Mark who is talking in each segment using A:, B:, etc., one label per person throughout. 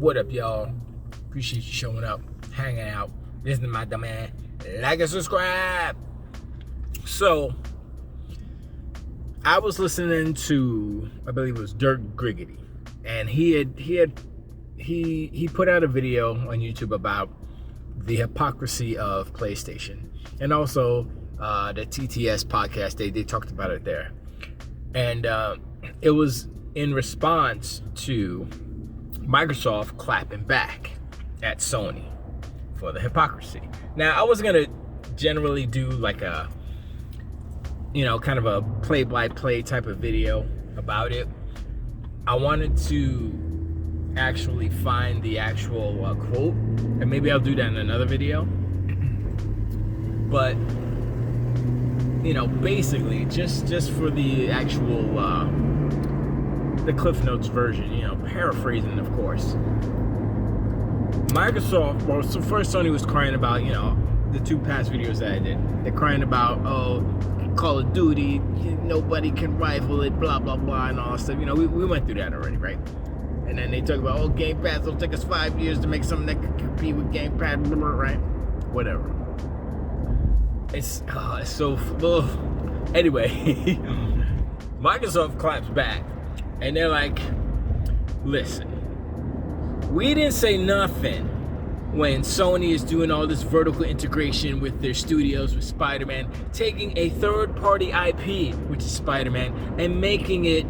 A: What up, y'all? Appreciate you showing up, hanging out, listening to my dumb ass. Like and subscribe. So, I was listening to, I believe it was Dirk Griggity, and he put out a video on YouTube about the hypocrisy of PlayStation, and also the TTS podcast. They talked about it there, and it was in response to Microsoft clapping back at Sony for the hypocrisy. Now, I was gonna generally do like a, kind of a play-by-play type of video about it. I wanted to actually find the actual quote, and maybe I'll do that in another video. But basically, just for the actual the Cliff Notes version, paraphrasing, of course. Microsoft, well, so first Sony was crying about, the two past videos that I did. They're crying about, Call of Duty, nobody can rival it, blah, blah, blah, and all that stuff. We went through that already, right? And then they talk about, Game Pass, it'll take us 5 years to make something that can compete with Game Pass, right? Whatever. It's so, anyway, Microsoft claps back, and they're like, listen, we didn't say nothing when Sony is doing all this vertical integration with their studios, with Spider-Man, taking a third-party IP, which is Spider-Man, and making it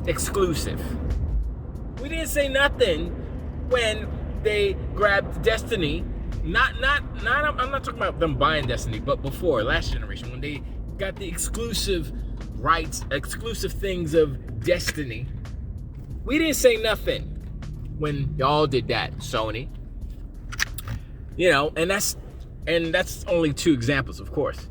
A: exclusive. We didn't say nothing when they grabbed Destiny. I'm not talking about them buying Destiny, but before, last generation, when they got the exclusive rights, exclusive things of Destiny. We didn't say nothing when y'all did that, Sony. And that's only two examples, of course.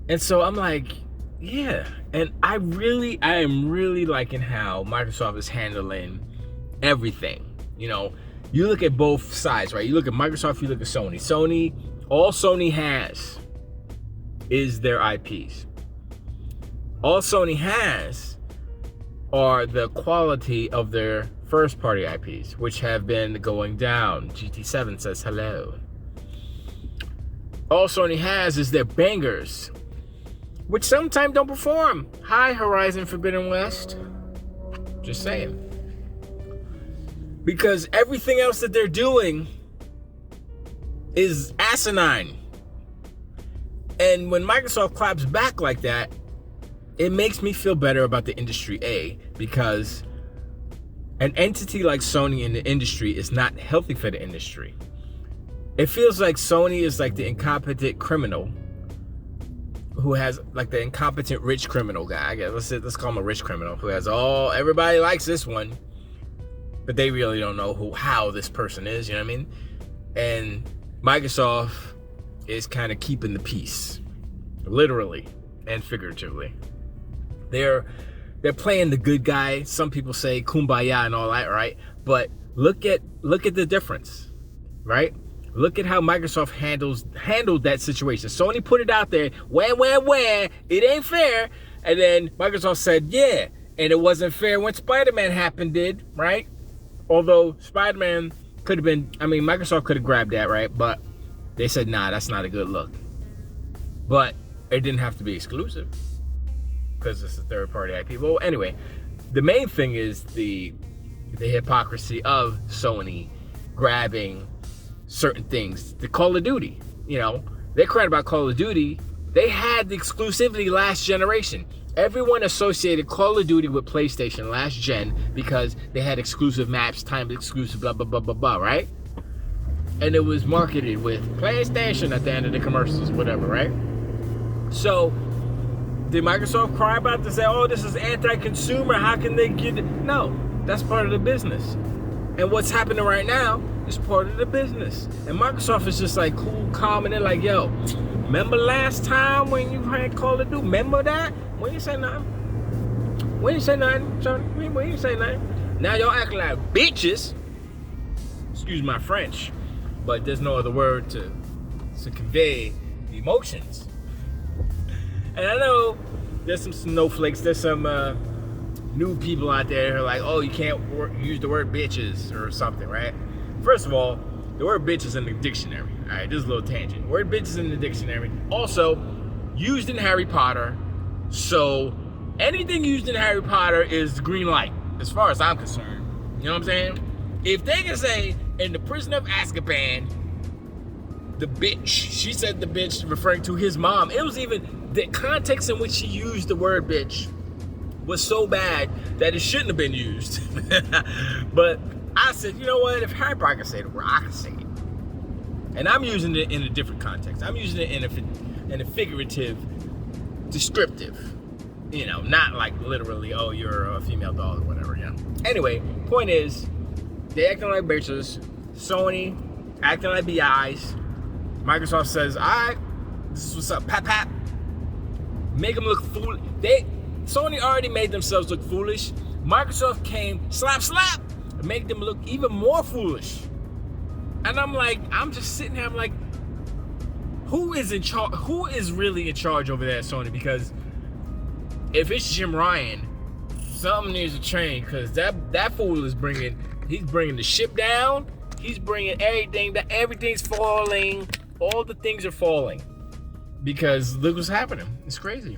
A: And so I'm like, yeah. And I am really liking how Microsoft is handling everything. You look at both sides, right? You look at Microsoft, you look at Sony. All Sony has is their IPs. All Sony has are the quality of their first-party IPs, which have been going down. GT7 says hello. All Sony has is their bangers, which sometimes don't perform. Hi, Horizon Forbidden West. Just saying. Because everything else that they're doing is asinine. And when Microsoft claps back like that, it makes me feel better about the industry, because an entity like Sony in the industry is not healthy for the industry. It feels like Sony is like the incompetent criminal who has, like, the incompetent rich criminal guy. I guess let's call him a rich criminal who has everybody likes this one, but they really don't know how this person is, you know what I mean? And Microsoft is kind of keeping the peace, literally and figuratively. They're playing the good guy. Some people say kumbaya and all that, right? But look at the difference, right? Look at how Microsoft handled that situation. Sony put it out there, where, it ain't fair. And then Microsoft said, yeah, and it wasn't fair when Spider-Man happened, right? Although Spider-Man could have been, Microsoft could have grabbed that, right? But they said, nah, that's not a good look. But it didn't have to be exclusive because it's a third-party IP. Well, anyway, the main thing is the hypocrisy of Sony grabbing certain things. The Call of Duty, they're crying about Call of Duty. They had the exclusivity last generation. Everyone associated Call of Duty with PlayStation last gen because they had exclusive maps, timed exclusive, blah, blah, blah, blah, blah, right? And it was marketed with PlayStation at the end of the commercials, whatever, right? So, did Microsoft cry about this? Say, this is anti-consumer, how can they get it? No, that's part of the business. And what's happening right now is part of the business. And Microsoft is just like cool, calm, and they're like, yo, remember last time when you had Call of Duty? Remember that? We ain't say nothing. We ain't say nothing, Sony. We ain't say nothing. Now y'all acting like bitches. Excuse my French, but there's no other word to convey the emotions. And I know there's some snowflakes, there's some new people out there who are like, oh, you can't use the word bitches or something, right? First of all, the word bitch is in the dictionary. All right, just a little tangent. Word bitch is in the dictionary. Also, used in Harry Potter. So anything used in Harry Potter is green light, as far as I'm concerned. You know what I'm saying? If they can say in the Prison of Azkaban, the bitch, she said the bitch referring to his mom. It was even the context in which she used the word bitch was so bad that it shouldn't have been used. But I said, you know what? If Harry Potter can say the word, I can say it. And I'm using it in a different context. I'm using it in a figurative, descriptive. You know, not like literally, oh, you're a female doll or whatever, yeah. Anyway, point is, they acting like bitches. Sony acting like BIs. Microsoft says, all right, this is what's up, pat pat. Make them look foolish. Sony already made themselves look foolish. Microsoft came, slap, slap, and make them look even more foolish. And I'm just sitting here, I'm like, who is in charge? Who is really in charge over there at Sony? Because if it's Jim Ryan, something needs to change, because that fool is he's bringing the ship down. He's bringing everything's falling. All the things are falling because look what's happening. It's crazy.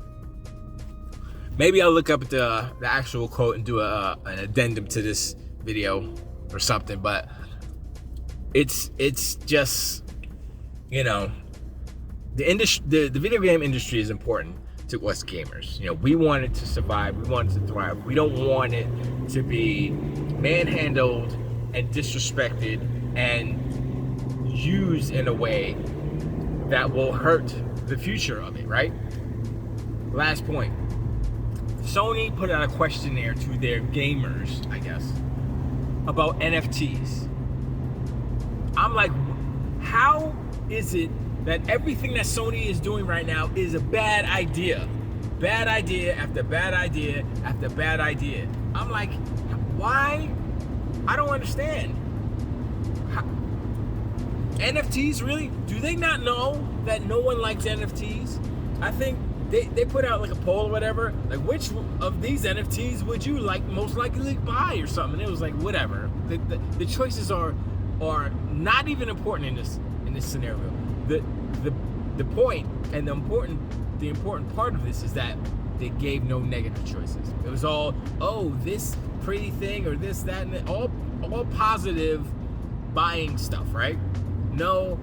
A: Maybe I'll look up the actual quote and do an addendum to this video or something. But it's just, you know, the video game industry is important to us gamers. You know, we want it to survive. We want it to thrive. We don't want it to be manhandled and disrespected and used in a way that will hurt the future of it, right? Last point. Sony put out a questionnaire to their gamers, I guess, about NFTs. I'm like, how is it that everything that Sony is doing right now is a bad idea? Bad idea after bad idea after bad idea. I'm like, why? I don't understand. NFTs, really? Do they not know that no one likes NFTs? I think they put out like a poll or whatever, like which of these NFTs would you like most likely buy or something. And it was like, whatever. The choices are not even important in this scenario. The point and the important part of this is that they gave no negative choices. It was all, oh, this pretty thing or this, that, and that, all positive buying stuff, right? No,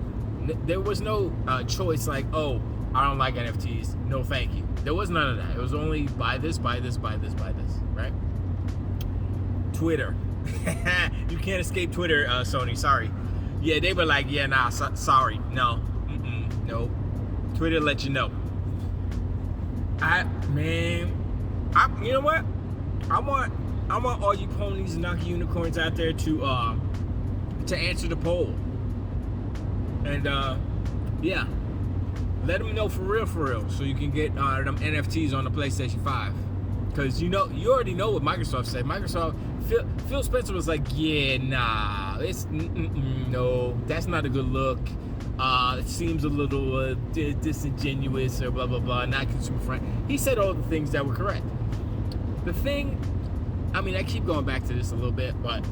A: there was no choice like, oh, I don't like NFTs, no thank you. There was none of that. It was only buy this, buy this, buy this, buy this, right? Twitter. You can't escape Twitter, Sony, sorry. Yeah, they were like, yeah, nah, sorry, no, no. Twitter let you know. You know what? I want all you ponies and knocky unicorns out there to answer the poll. And yeah, let them know for real, so you can get them NFTs on the PlayStation 5. Because you already know what Microsoft said. Phil Spencer was like, yeah, nah, it's no, that's not a good look. It seems a little disingenuous or blah blah blah, not consumer friendly. He said all the things that were correct. The thing, I mean, I keep going back to this a little bit, but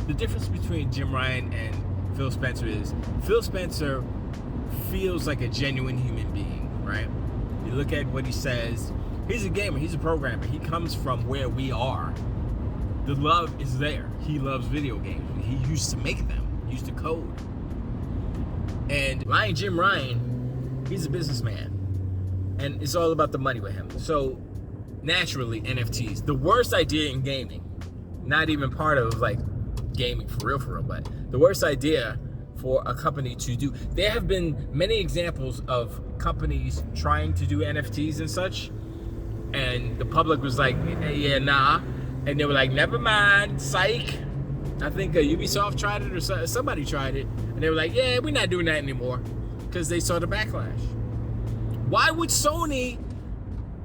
A: the difference between Jim Ryan and Phil Spencer is Phil Spencer feels like a genuine human being, right? You look at what he says. He's a gamer. He's a programmer. He comes from where we are. The love is there. He loves video games. He used to make them. He used to code. And Jim Ryan, he's a businessman. And it's all about the money with him. So, naturally, NFTs. The worst idea in gaming. Not even part of, like, gaming for real, but the worst idea for a company to do. There have been many examples of companies trying to do NFTs and such. And the public was like, yeah, nah. And they were like, never mind, psych. I think Ubisoft tried it or somebody tried it. And they were like, yeah, we're not doing that anymore. Because they saw the backlash. Why would Sony,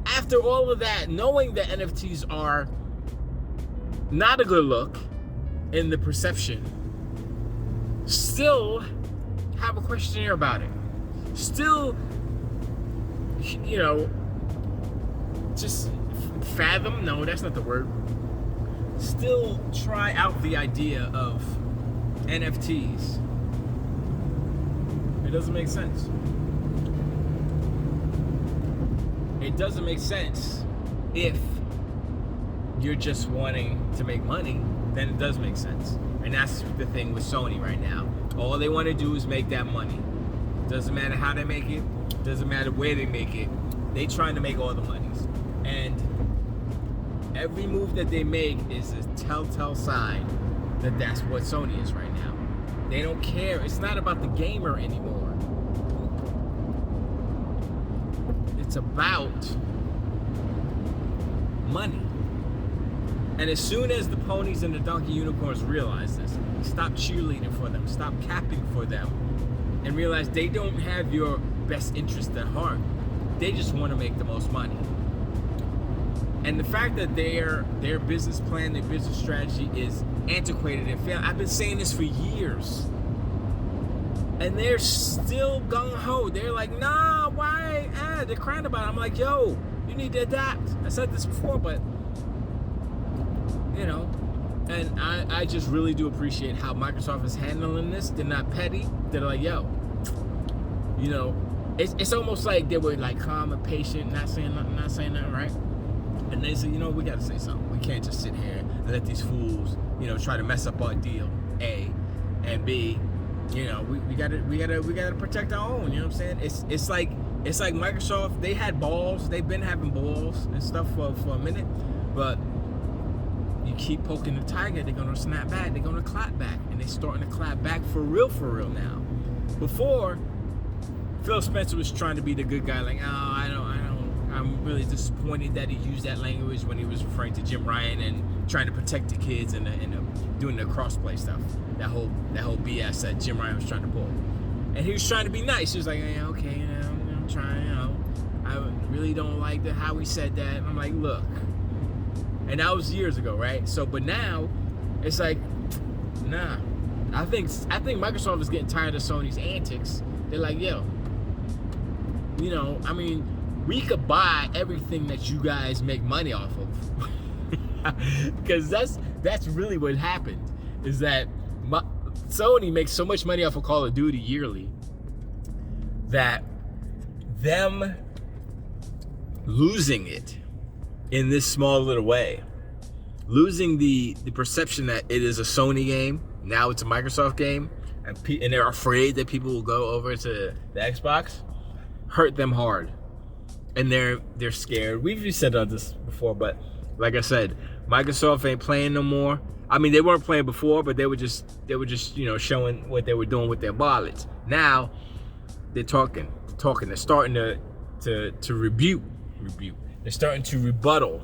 A: after all of that, knowing that NFTs are not a good look in the perception, still have a questionnaire about it? Still, just fathom, no, that's not the word, still try out the idea of NFTs. It doesn't make sense. It doesn't make sense if you're just wanting to make money, then it does make sense. And that's the thing with Sony right now. All they want to do is make that money. Doesn't matter how they make it, doesn't matter where they make it. They trying to make all the monies. And every move that they make is a telltale sign that that's what Sony is right now. They don't care. It's not about the gamer anymore. It's about money. And as soon as the ponies and the donkey unicorns realize this, stop cheerleading for them, stop capping for them, and realize they don't have your best interest at heart. They just want to make the most money. And the fact that their business plan, their business strategy is antiquated and failed. I've been saying this for years. And they're still gung-ho. They're like, nah, why? They're crying about it. I'm like, yo, you need to adapt. I said this before, but, you know, and I just really do appreciate how Microsoft is handling this. They're not petty. They're like, yo, you know, it's almost like they were like calm and patient, not saying nothing, right? And they said, you know, we got to say something. We can't just sit here and let these fools, you know, try to mess up our deal, A, and B, you know, we gotta protect our own. You know what I'm saying? It's like Microsoft. They had balls. They've been having balls and stuff for a minute, but you keep poking the tiger, they're gonna snap back. They're gonna clap back, and they're starting to clap back for real now. Before, Phil Spencer was trying to be the good guy, like, oh, I'm really disappointed that he used that language when he was referring to Jim Ryan and trying to protect the kids and doing the crossplay stuff. That whole BS that Jim Ryan was trying to pull. And he was trying to be nice. He was like, yeah, okay, you know, I'm trying, you know. I really don't like how he said that. And I'm like, look. And that was years ago, right? So, but now, it's like, nah. I think Microsoft is getting tired of Sony's antics. They're like, yo, you know, I mean, we could buy everything that you guys make money off of. Because that's really what happened, is that Sony makes so much money off of Call of Duty yearly that them losing it in this small little way, losing the perception that it is a Sony game, now it's a Microsoft game, and they're afraid that people will go over to the Xbox, hurt them hard. And they're scared. We've said this before, but like I said, Microsoft ain't playing no more. I mean, they weren't playing before, but they were just you know, showing what they were doing with their wallets. Now they're talking. They're starting to rebuke. They're starting to rebuttal.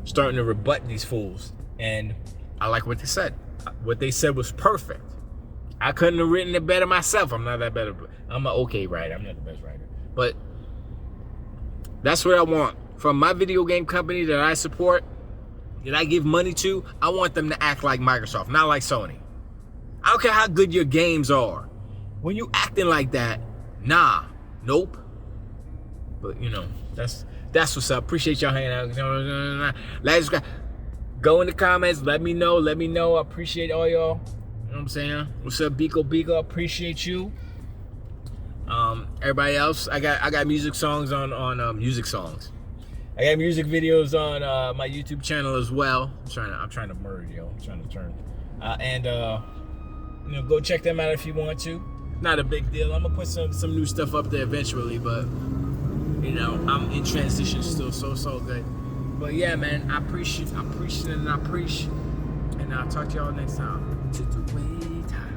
A: Starting to rebut these fools. And I like what they said. What they said was perfect. I couldn't have written it better myself. I'm not that better. I'm an okay writer. I'm not the best writer, but that's what I want from my video game company that I support, that I give money to. I want them to act like Microsoft, not like Sony. I don't care how good your games are. When you acting like that, nah, nope. But you know, that's what's up. Appreciate y'all hanging out. Let's go in the comments. Let me know. I appreciate all y'all. You know what I'm saying? What's up, Biko? Appreciate you. Everybody else, I got music songs on music songs. I got music videos on my YouTube channel as well. I'm trying to merge, yo. I'm trying to turn. You know, go check them out if you want to. Not a big deal. I'm gonna put some new stuff up there eventually, but you know, I'm in transition still, so good. But yeah, man, I appreciate, and I'll talk to y'all next time. To the way time.